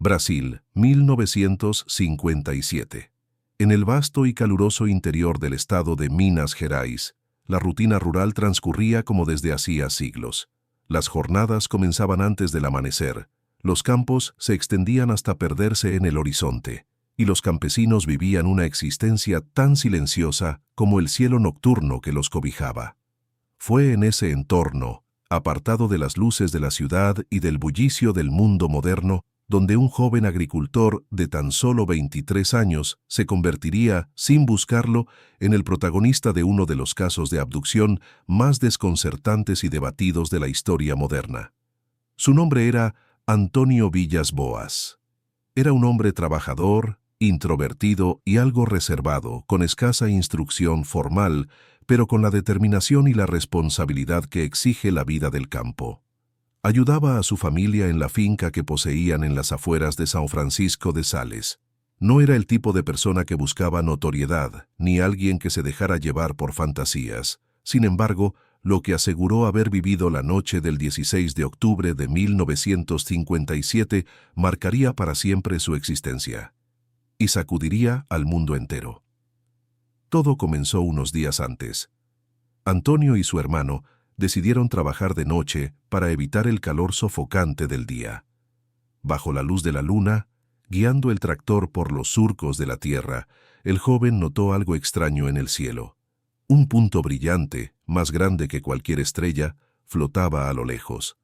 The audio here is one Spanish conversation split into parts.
Brasil, 1957. En el vasto y caluroso interior del estado de Minas Gerais, la rutina rural transcurría como desde hacía siglos. Las jornadas comenzaban antes del amanecer, los campos se extendían hasta perderse en el horizonte, y los campesinos vivían una existencia tan silenciosa como el cielo nocturno que los cobijaba. Fue en ese entorno, apartado de las luces de la ciudad y del bullicio del mundo moderno, donde un joven agricultor de tan solo 23 años se convertiría, sin buscarlo, en el protagonista de uno de los casos de abducción más desconcertantes y debatidos de la historia moderna. Su nombre era Antonio Villas Boas. Era un hombre trabajador, introvertido y algo reservado, con escasa instrucción formal, pero con la determinación y la responsabilidad que exige la vida del campo. Ayudaba a su familia en la finca que poseían en las afueras de San Francisco de Sales. No era el tipo de persona que buscaba notoriedad, ni alguien que se dejara llevar por fantasías. Sin embargo, lo que aseguró haber vivido la noche del 16 de octubre de 1957 marcaría para siempre su existencia y sacudiría al mundo entero. Todo comenzó unos días antes. Antonio y su hermano decidieron trabajar de noche para evitar el calor sofocante del día. Bajo la luz de la luna, guiando el tractor por los surcos de la tierra, el joven notó algo extraño en el cielo. Un punto brillante, más grande que cualquier estrella, flotaba a lo lejos.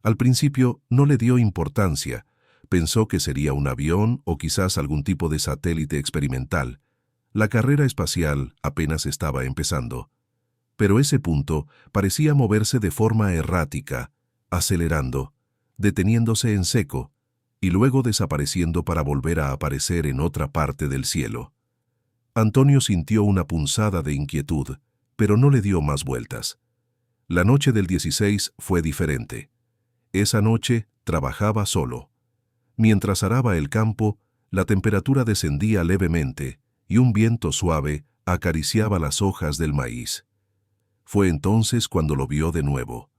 Al principio no le dio importancia, pensó que sería un avión o quizás algún tipo de satélite experimental. La carrera espacial apenas estaba empezando. Pero ese punto parecía moverse de forma errática, acelerando, deteniéndose en seco, y luego desapareciendo para volver a aparecer en otra parte del cielo. Antonio sintió una punzada de inquietud, pero no le dio más vueltas. La noche del 16 fue diferente. Esa noche trabajaba solo. Mientras araba el campo, la temperatura descendía levemente y un viento suave acariciaba las hojas del maíz. Fue entonces cuando lo vio de nuevo.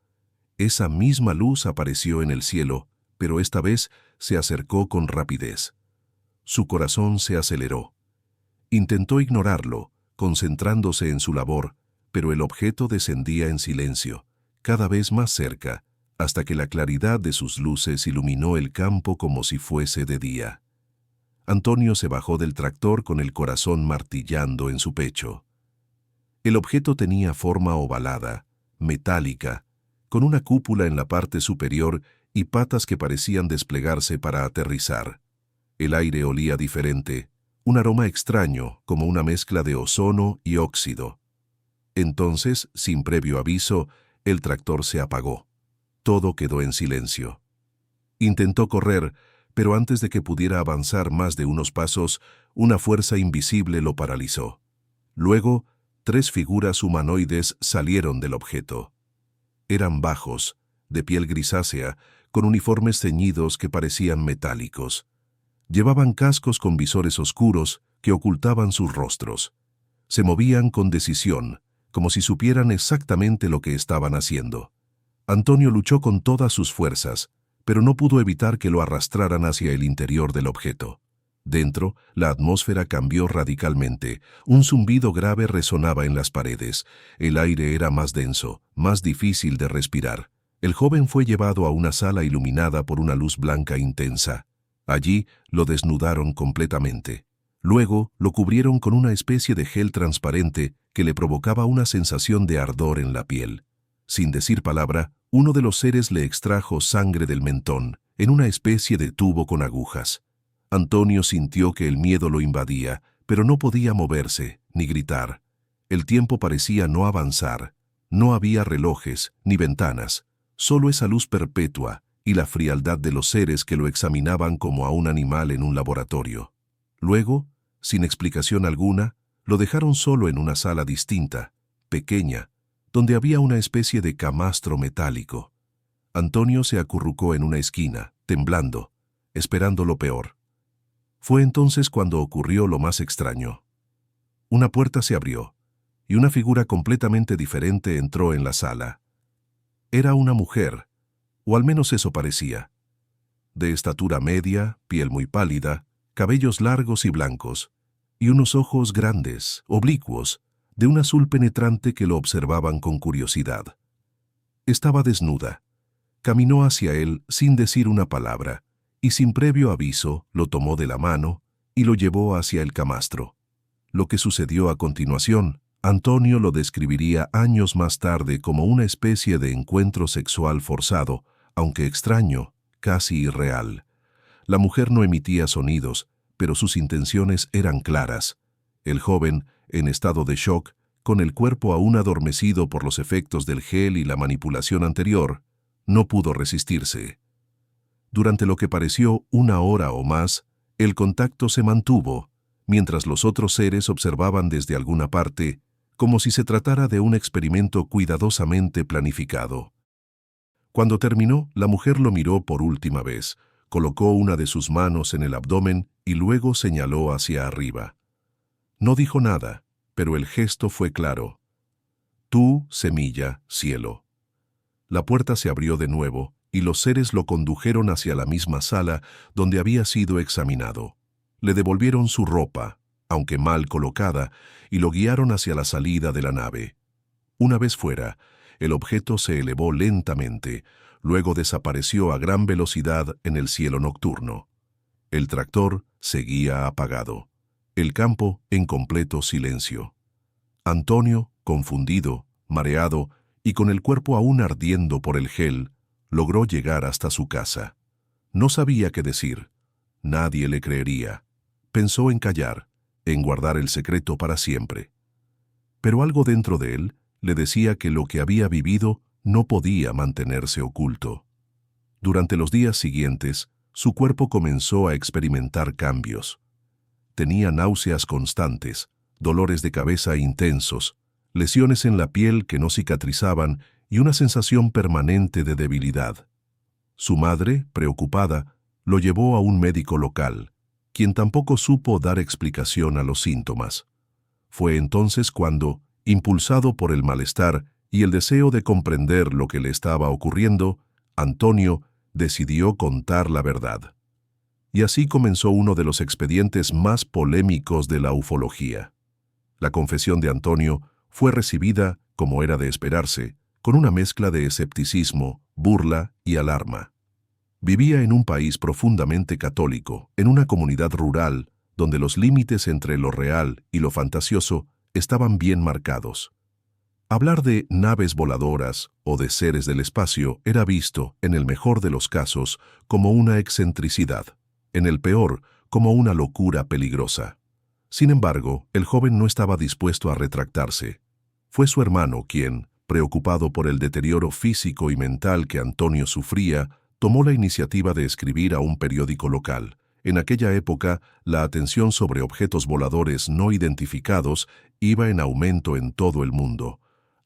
Esa misma luz apareció en el cielo, pero esta vez se acercó con rapidez. Su corazón se aceleró. Intentó ignorarlo, concentrándose en su labor, pero el objeto descendía en silencio, cada vez más cerca, hasta que la claridad de sus luces iluminó el campo como si fuese de día. Antonio se bajó del tractor con el corazón martillando en su pecho. El objeto tenía forma ovalada, metálica, con una cúpula en la parte superior y patas que parecían desplegarse para aterrizar. El aire olía diferente, un aroma extraño como una mezcla de ozono y óxido. Entonces, sin previo aviso, el tractor se apagó. Todo quedó en silencio. Intentó correr, pero antes de que pudiera avanzar más de unos pasos, una fuerza invisible lo paralizó. Luego, 3 figuras humanoides salieron del objeto. Eran bajos, de piel grisácea, con uniformes ceñidos que parecían metálicos. Llevaban cascos con visores oscuros que ocultaban sus rostros. Se movían con decisión, como si supieran exactamente lo que estaban haciendo. Antonio luchó con todas sus fuerzas, pero no pudo evitar que lo arrastraran hacia el interior del objeto. Dentro, la atmósfera cambió radicalmente. Un zumbido grave resonaba en las paredes. El aire era más denso, más difícil de respirar. El joven fue llevado a una sala iluminada por una luz blanca intensa. Allí lo desnudaron completamente. Luego lo cubrieron con una especie de gel transparente que le provocaba una sensación de ardor en la piel. Sin decir palabra, uno de los seres le extrajo sangre del mentón, en una especie de tubo con agujas. Antonio sintió que el miedo lo invadía, pero no podía moverse, ni gritar. El tiempo parecía no avanzar. No había relojes, ni ventanas, solo esa luz perpetua y la frialdad de los seres que lo examinaban como a un animal en un laboratorio. Luego, sin explicación alguna, lo dejaron solo en una sala distinta, pequeña, donde había una especie de camastro metálico. Antonio se acurrucó en una esquina, temblando, esperando lo peor. Fue entonces cuando ocurrió lo más extraño. Una puerta se abrió, y una figura completamente diferente entró en la sala. Era una mujer, o al menos eso parecía. de estatura media, piel muy pálida, cabellos largos y blancos, y unos ojos grandes, oblicuos, de un azul penetrante que lo observaban con curiosidad. Estaba desnuda. Caminó hacia él sin decir una palabra, y sin previo aviso lo tomó de la mano y lo llevó hacia el camastro. Lo que sucedió a continuación, Antonio lo describiría años más tarde como una especie de encuentro sexual forzado, aunque extraño, casi irreal. La mujer no emitía sonidos, pero sus intenciones eran claras. El joven, en estado de shock, con el cuerpo aún adormecido por los efectos del gel y la manipulación anterior, no pudo resistirse. Durante lo que pareció una hora o más, el contacto se mantuvo, mientras los otros seres observaban desde alguna parte, como si se tratara de un experimento cuidadosamente planificado. Cuando terminó, la mujer lo miró por última vez, colocó una de sus manos en el abdomen y luego señaló hacia arriba. No dijo nada, pero el gesto fue claro. Tú, semilla, cielo. La puerta se abrió de nuevo y los seres lo condujeron hacia la misma sala donde había sido examinado. Le devolvieron su ropa, aunque mal colocada, y lo guiaron hacia la salida de la nave. Una vez fuera, el objeto se elevó lentamente, luego desapareció a gran velocidad en el cielo nocturno. El tractor seguía apagado. El campo en completo silencio. Antonio, confundido, mareado y con el cuerpo aún ardiendo por el gel, logró llegar hasta su casa. No sabía qué decir. Nadie le creería. Pensó en callar, en guardar el secreto para siempre. Pero algo dentro de él le decía que lo que había vivido no podía mantenerse oculto. Durante los días siguientes, su cuerpo comenzó a experimentar cambios. Tenía náuseas constantes, dolores de cabeza intensos, lesiones en la piel que no cicatrizaban y una sensación permanente de debilidad. Su madre, preocupada, lo llevó a un médico local, quien tampoco supo dar explicación a los síntomas. Fue entonces cuando, impulsado por el malestar y el deseo de comprender lo que le estaba ocurriendo, Antonio decidió contar la verdad. Y así comenzó uno de los expedientes más polémicos de la ufología. La confesión de Antonio fue recibida, como era de esperarse, con una mezcla de escepticismo, burla y alarma. Vivía en un país profundamente católico, en una comunidad rural, donde los límites entre lo real y lo fantasioso estaban bien marcados. Hablar de naves voladoras o de seres del espacio era visto, en el mejor de los casos, como una excentricidad, en el peor, como una locura peligrosa. Sin embargo, el joven no estaba dispuesto a retractarse. Fue su hermano quien, preocupado por el deterioro físico y mental que Antonio sufría, tomó la iniciativa de escribir a un periódico local. En aquella época, la atención sobre objetos voladores no identificados iba en aumento en todo el mundo.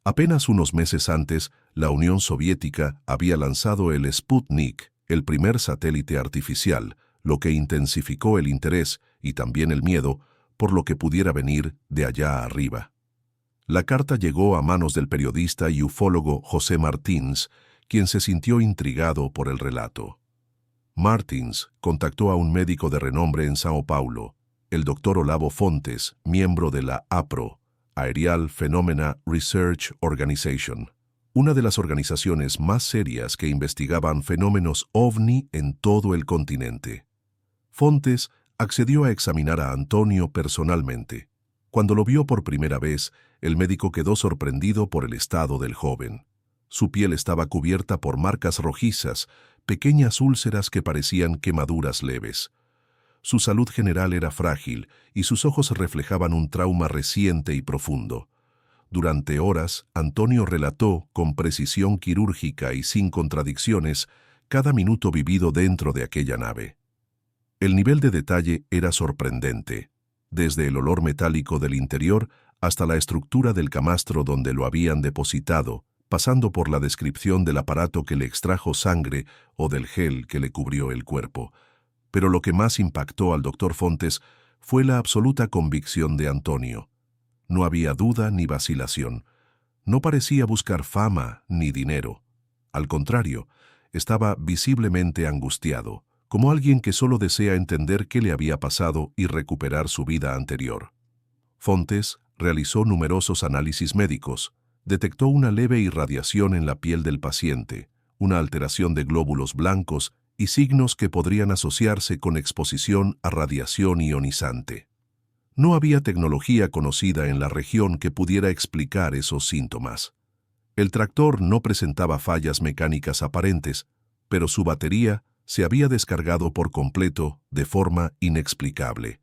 Apenas unos meses antes, la Unión Soviética había lanzado el Sputnik, el primer satélite artificial, lo que intensificó el interés y también el miedo por lo que pudiera venir de allá arriba. La carta llegó a manos del periodista y ufólogo José Martins, quien se sintió intrigado por el relato. Martins contactó a un médico de renombre en Sao Paulo, el doctor Olavo Fontes, miembro de la APRO, Aerial Phenomena Research Organization, una de las organizaciones más serias que investigaban fenómenos ovni en todo el continente. Fontes accedió a examinar a Antonio personalmente. Cuando lo vio por primera vez, el médico quedó sorprendido por el estado del joven. Su piel estaba cubierta por marcas rojizas, pequeñas úlceras que parecían quemaduras leves. Su salud general era frágil y sus ojos reflejaban un trauma reciente y profundo. Durante horas, Antonio relató, con precisión quirúrgica y sin contradicciones, cada minuto vivido dentro de aquella nave. El nivel de detalle era sorprendente, desde el olor metálico del interior hasta la estructura del camastro donde lo habían depositado, pasando por la descripción del aparato que le extrajo sangre o del gel que le cubrió el cuerpo. Pero lo que más impactó al doctor Fontes fue la absoluta convicción de Antonio. No había duda ni vacilación. No parecía buscar fama ni dinero. Al contrario, estaba visiblemente angustiado, como alguien que solo desea entender qué le había pasado y recuperar su vida anterior. Fontes realizó numerosos análisis médicos, detectó una leve irradiación en la piel del paciente, una alteración de glóbulos blancos y signos que podrían asociarse con exposición a radiación ionizante. No había tecnología conocida en la región que pudiera explicar esos síntomas. El tractor no presentaba fallas mecánicas aparentes, pero su batería se había descargado por completo de forma inexplicable.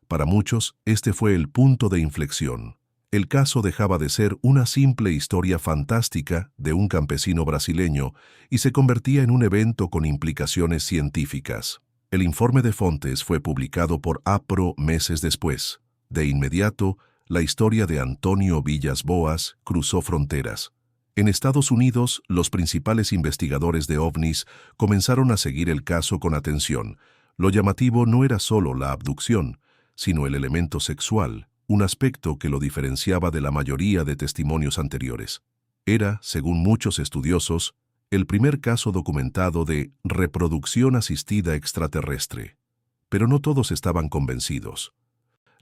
Para muchos, este fue el punto de inflexión. El caso dejaba de ser una simple historia fantástica de un campesino brasileño y se convertía en un evento con implicaciones científicas. El informe de Fontes fue publicado por APRO meses después. De inmediato, la historia de Antonio Villas Boas cruzó fronteras. En Estados Unidos, los principales investigadores de ovnis comenzaron a seguir el caso con atención. Lo llamativo no era solo la abducción, sino el elemento sexual, un aspecto que lo diferenciaba de la mayoría de testimonios anteriores. Era, según muchos estudiosos, el primer caso documentado de reproducción asistida extraterrestre. Pero no todos estaban convencidos.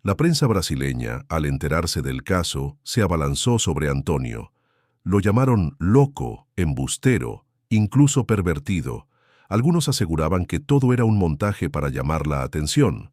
La prensa brasileña, al enterarse del caso, se abalanzó sobre Antonio. Lo llamaron loco, embustero, incluso pervertido. Algunos aseguraban que todo era un montaje para llamar la atención.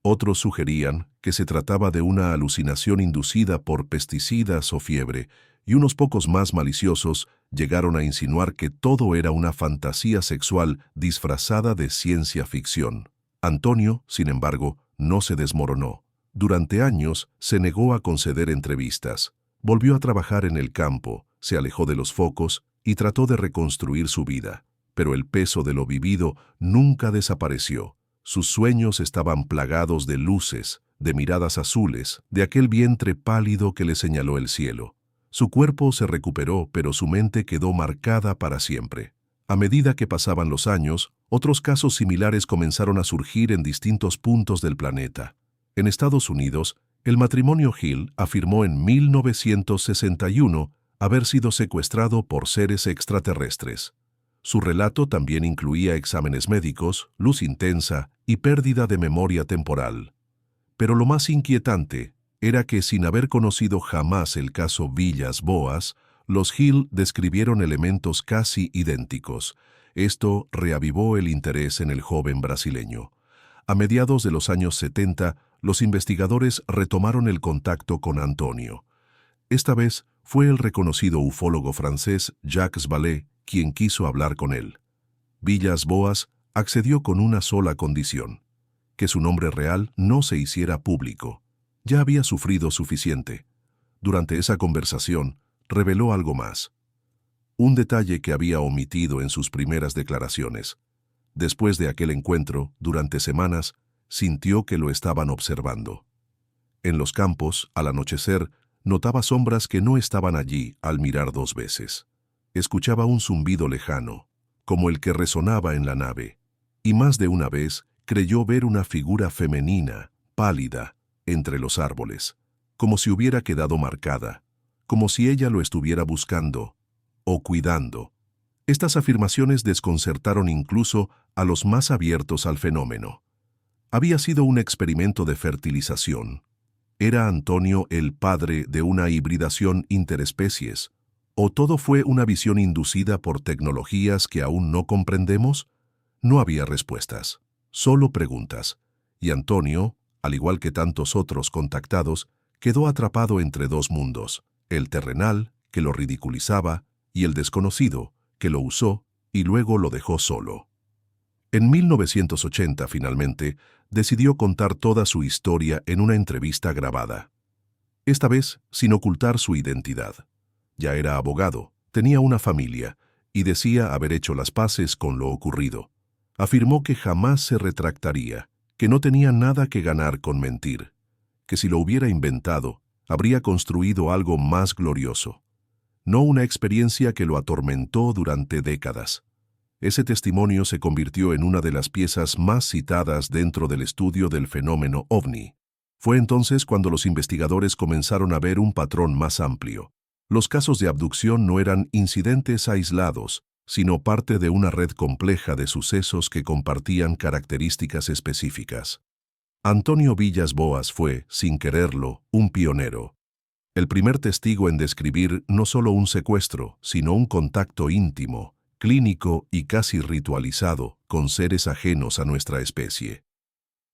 Otros sugerían que se trataba de una alucinación inducida por pesticidas o fiebre, y unos pocos más maliciosos llegaron a insinuar que todo era una fantasía sexual disfrazada de ciencia ficción. Antonio, sin embargo, no se desmoronó. Durante años se negó a conceder entrevistas. Volvió a trabajar en el campo, se alejó de los focos y trató de reconstruir su vida. Pero el peso de lo vivido nunca desapareció. Sus sueños estaban plagados de luces, de miradas azules, de aquel vientre pálido que le señaló el cielo. Su cuerpo se recuperó, pero su mente quedó marcada para siempre. A medida que pasaban los años, otros casos similares comenzaron a surgir en distintos puntos del planeta. En Estados Unidos, el matrimonio Hill afirmó en 1961 haber sido secuestrado por seres extraterrestres. Su relato también incluía exámenes médicos, luz intensa y pérdida de memoria temporal. Pero lo más inquietante era que, sin haber conocido jamás el caso Villas Boas, los Hill describieron elementos casi idénticos. Esto reavivó el interés en el joven brasileño. A mediados de los años 70, los investigadores retomaron el contacto con Antonio. Esta vez fue el reconocido ufólogo francés Jacques Vallée quien quiso hablar con él. Villas Boas accedió con una sola condición: que su nombre real no se hiciera público. Ya había sufrido suficiente. Durante esa conversación, reveló algo más. Un detalle que había omitido en sus primeras declaraciones. Después de aquel encuentro, durante semanas, sintió que lo estaban observando. En los campos, al anochecer, notaba sombras que no estaban allí al mirar 2 veces. Escuchaba un zumbido lejano, como el que resonaba en la nave, y más de una vez creyó ver una figura femenina, pálida, entre los árboles, como si hubiera quedado marcada, como si ella lo estuviera buscando o cuidando. Estas afirmaciones desconcertaron incluso a los más abiertos al fenómeno. Había sido un experimento de fertilización. ¿Era Antonio el padre de una hibridación interespecies? ¿O todo fue una visión inducida por tecnologías que aún no comprendemos? No había respuestas, solo preguntas. Y Antonio, al igual que tantos otros contactados, quedó atrapado entre 2 mundos: el terrenal, que lo ridiculizaba, y el desconocido, que lo usó y luego lo dejó solo. En 1980, finalmente, decidió contar toda su historia en una entrevista grabada. Esta vez sin ocultar su identidad. Ya era abogado, tenía una familia y decía haber hecho las paces con lo ocurrido. Afirmó que jamás se retractaría, que no tenía nada que ganar con mentir, que si lo hubiera inventado, habría construido algo más glorioso. No una experiencia que lo atormentó durante décadas. Ese testimonio se convirtió en una de las piezas más citadas dentro del estudio del fenómeno ovni. Fue entonces cuando los investigadores comenzaron a ver un patrón más amplio. Los casos de abducción no eran incidentes aislados, sino parte de una red compleja de sucesos que compartían características específicas. Antonio Villas Boas fue, sin quererlo, un pionero. El primer testigo en describir no solo un secuestro, sino un contacto íntimo, clínico y casi ritualizado con seres ajenos a nuestra especie.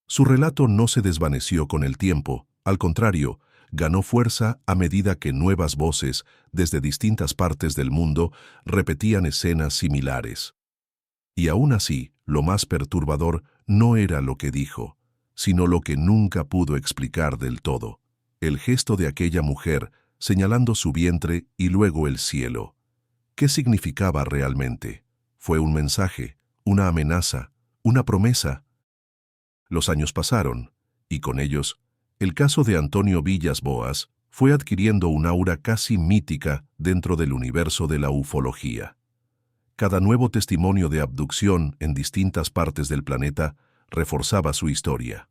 Su relato no se desvaneció con el tiempo, al contrario, ganó fuerza a medida que nuevas voces, desde distintas partes del mundo, repetían escenas similares. Y aún así, lo más perturbador no era lo que dijo, sino lo que nunca pudo explicar del todo: el gesto de aquella mujer señalando su vientre y luego el cielo. ¿Qué significaba realmente? ¿Fue un mensaje, una amenaza, una promesa? Los años pasaron, y con ellos, el caso de Antonio Villas Boas fue adquiriendo un aura casi mítica dentro del universo de la ufología. Cada nuevo testimonio de abducción en distintas partes del planeta reforzaba su historia.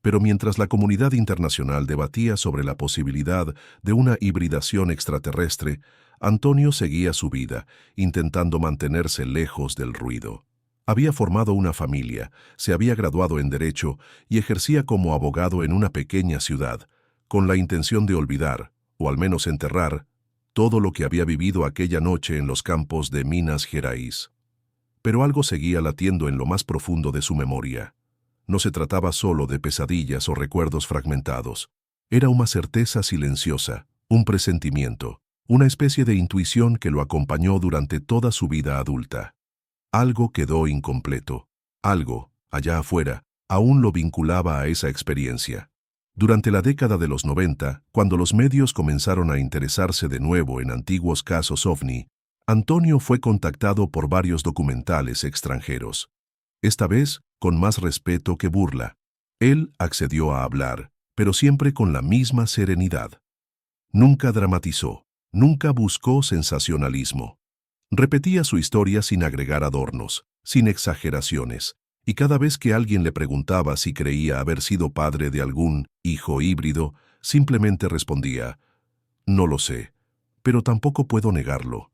Pero mientras la comunidad internacional debatía sobre la posibilidad de una hibridación extraterrestre, Antonio seguía su vida, intentando mantenerse lejos del ruido. Había formado una familia, se había graduado en Derecho y ejercía como abogado en una pequeña ciudad, con la intención de olvidar, o al menos enterrar, todo lo que había vivido aquella noche en los campos de Minas Gerais. Pero algo seguía latiendo en lo más profundo de su memoria. No se trataba solo de pesadillas o recuerdos fragmentados. Era una certeza silenciosa, un presentimiento, una especie de intuición que lo acompañó durante toda su vida adulta. Algo quedó incompleto. Algo, allá afuera, aún lo vinculaba a esa experiencia. Durante la década de los 90, cuando los medios comenzaron a interesarse de nuevo en antiguos casos OVNI, Antonio fue contactado por varios documentales extranjeros. Esta vez, con más respeto que burla. Él accedió a hablar, pero siempre con la misma serenidad. Nunca dramatizó, nunca buscó sensacionalismo. Repetía su historia sin agregar adornos, sin exageraciones, y cada vez que alguien le preguntaba si creía haber sido padre de algún hijo híbrido, simplemente respondía: no lo sé, pero tampoco puedo negarlo.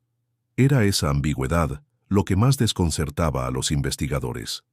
Era esa ambigüedad lo que más desconcertaba a los investigadores.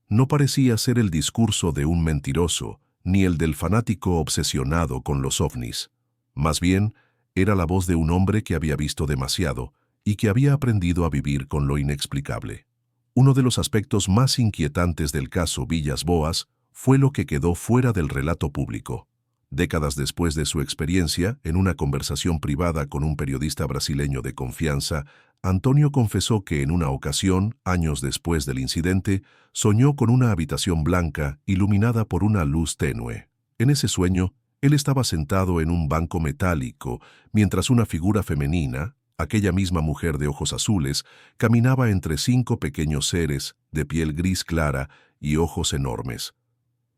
No parecía ser el discurso de un mentiroso, ni el del fanático obsesionado con los ovnis. Más bien, era la voz de un hombre que había visto demasiado y que había aprendido a vivir con lo inexplicable. Uno de los aspectos más inquietantes del caso Villas Boas fue lo que quedó fuera del relato público. Décadas después de su experiencia, en una conversación privada con un periodista brasileño de confianza, Antonio confesó que en una ocasión, años después del incidente, soñó con una habitación blanca iluminada por una luz tenue. En ese sueño, él estaba sentado en un banco metálico, mientras una figura femenina, aquella misma mujer de ojos azules, caminaba entre 5 pequeños seres de piel gris clara y ojos enormes.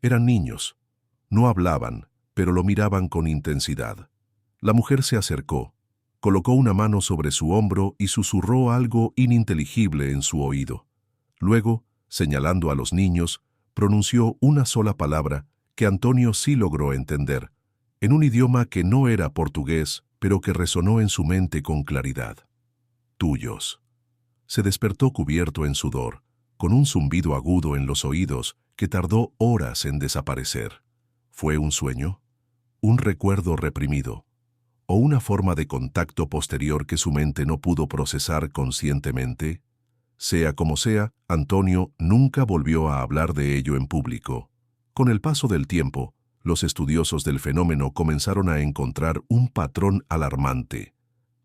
Eran niños. No hablaban, pero lo miraban con intensidad. La mujer se acercó, colocó una mano sobre su hombro y susurró algo ininteligible en su oído. Luego, señalando a los niños, pronunció una sola palabra que Antonio sí logró entender, en un idioma que no era portugués, pero que resonó en su mente con claridad. Tuyos. Se despertó cubierto en sudor, con un zumbido agudo en los oídos que tardó horas en desaparecer. ¿Fue un sueño? ¿Un recuerdo reprimido? ¿O una forma de contacto posterior que su mente no pudo procesar conscientemente? Sea como sea, Antonio nunca volvió a hablar de ello en público. Con el paso del tiempo, los estudiosos del fenómeno comenzaron a encontrar un patrón alarmante.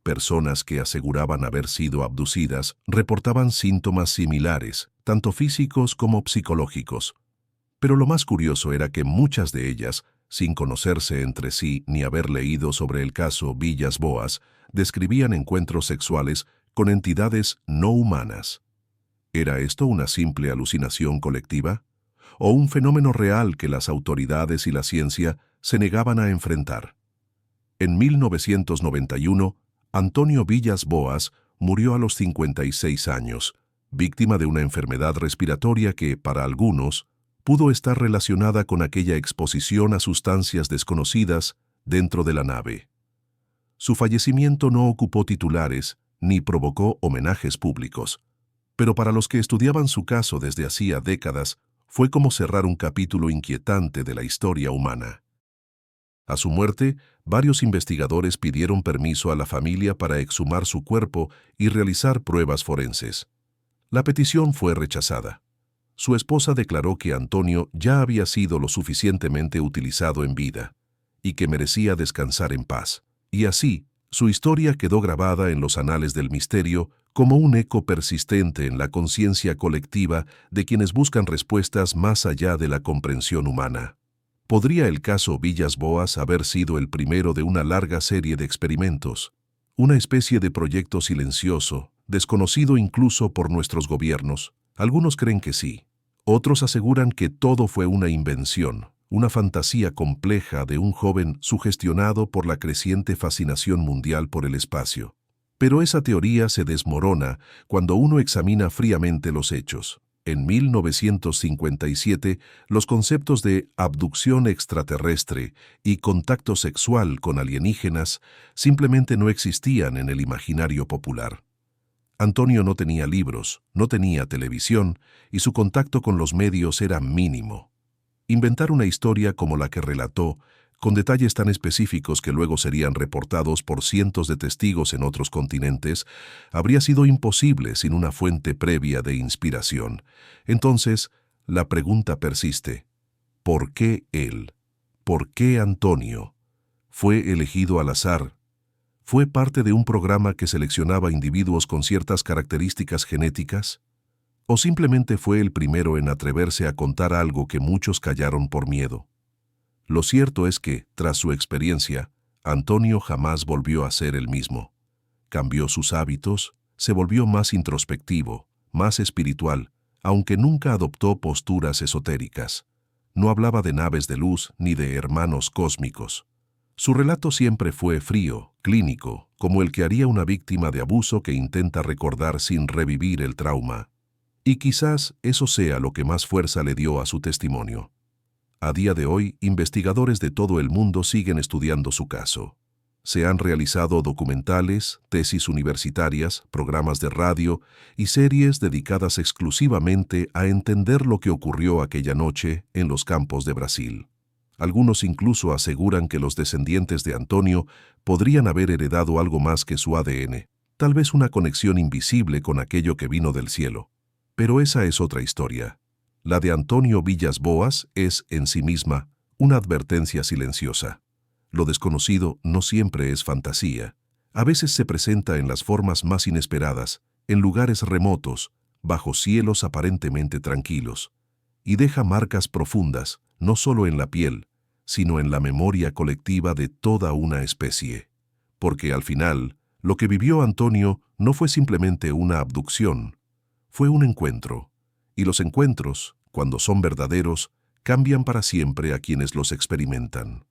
Personas que aseguraban haber sido abducidas reportaban síntomas similares, tanto físicos como psicológicos. Pero lo más curioso era que muchas de ellas, sin conocerse entre sí ni haber leído sobre el caso Villas Boas, describían encuentros sexuales con entidades no humanas. ¿Era esto una simple alucinación colectiva? ¿O un fenómeno real que las autoridades y la ciencia se negaban a enfrentar? En 1991, Antonio Villas Boas murió a los 56 años, víctima de una enfermedad respiratoria que, para algunos, pudo estar relacionada con aquella exposición a sustancias desconocidas dentro de la nave. Su fallecimiento no ocupó titulares ni provocó homenajes públicos. Pero para los que estudiaban su caso desde hacía décadas, fue como cerrar un capítulo inquietante de la historia humana. A su muerte, varios investigadores pidieron permiso a la familia para exhumar su cuerpo y realizar pruebas forenses. La petición fue rechazada. Su esposa declaró que Antonio ya había sido lo suficientemente utilizado en vida y que merecía descansar en paz. Y así, su historia quedó grabada en los anales del misterio como un eco persistente en la conciencia colectiva de quienes buscan respuestas más allá de la comprensión humana. ¿Podría el caso Villas-Boas haber sido el primero de una larga serie de experimentos? Una especie de proyecto silencioso, desconocido incluso por nuestros gobiernos. Algunos creen que sí. Otros aseguran que todo fue una invención, una fantasía compleja de un joven sugestionado por la creciente fascinación mundial por el espacio. Pero esa teoría se desmorona cuando uno examina fríamente los hechos. En 1957, los conceptos de abducción extraterrestre y contacto sexual con alienígenas simplemente no existían en el imaginario popular. Antonio no tenía libros, no tenía televisión y su contacto con los medios era mínimo. Inventar una historia como la que relató, con detalles tan específicos que luego serían reportados por cientos de testigos en otros continentes, habría sido imposible sin una fuente previa de inspiración. Entonces, la pregunta persiste: ¿por qué él? ¿Por qué Antonio? ¿Fue elegido al azar? ¿Fue parte de un programa que seleccionaba individuos con ciertas características genéticas? ¿O simplemente fue el primero en atreverse a contar algo que muchos callaron por miedo? Lo cierto es que, tras su experiencia, Antonio jamás volvió a ser el mismo. Cambió sus hábitos, se volvió más introspectivo, más espiritual, aunque nunca adoptó posturas esotéricas. No hablaba de naves de luz ni de hermanos cósmicos. Su relato siempre fue frío, clínico, como el que haría una víctima de abuso que intenta recordar sin revivir el trauma. Y quizás eso sea lo que más fuerza le dio a su testimonio. A día de hoy, investigadores de todo el mundo siguen estudiando su caso. Se han realizado documentales, tesis universitarias, programas de radio y series dedicadas exclusivamente a entender lo que ocurrió aquella noche en los campos de Brasil. Algunos incluso aseguran que los descendientes de Antonio podrían haber heredado algo más que su ADN, tal vez una conexión invisible con aquello que vino del cielo. Pero esa es otra historia. La de Antonio Villas-Boas es, en sí misma, una advertencia silenciosa. Lo desconocido no siempre es fantasía. A veces se presenta en las formas más inesperadas, en lugares remotos, bajo cielos aparentemente tranquilos, y deja marcas profundas, no solo en la piel, sino en la memoria colectiva de toda una especie. Porque al final, lo que vivió Antonio no fue simplemente una abducción, fue un encuentro. Y los encuentros, cuando son verdaderos, cambian para siempre a quienes los experimentan.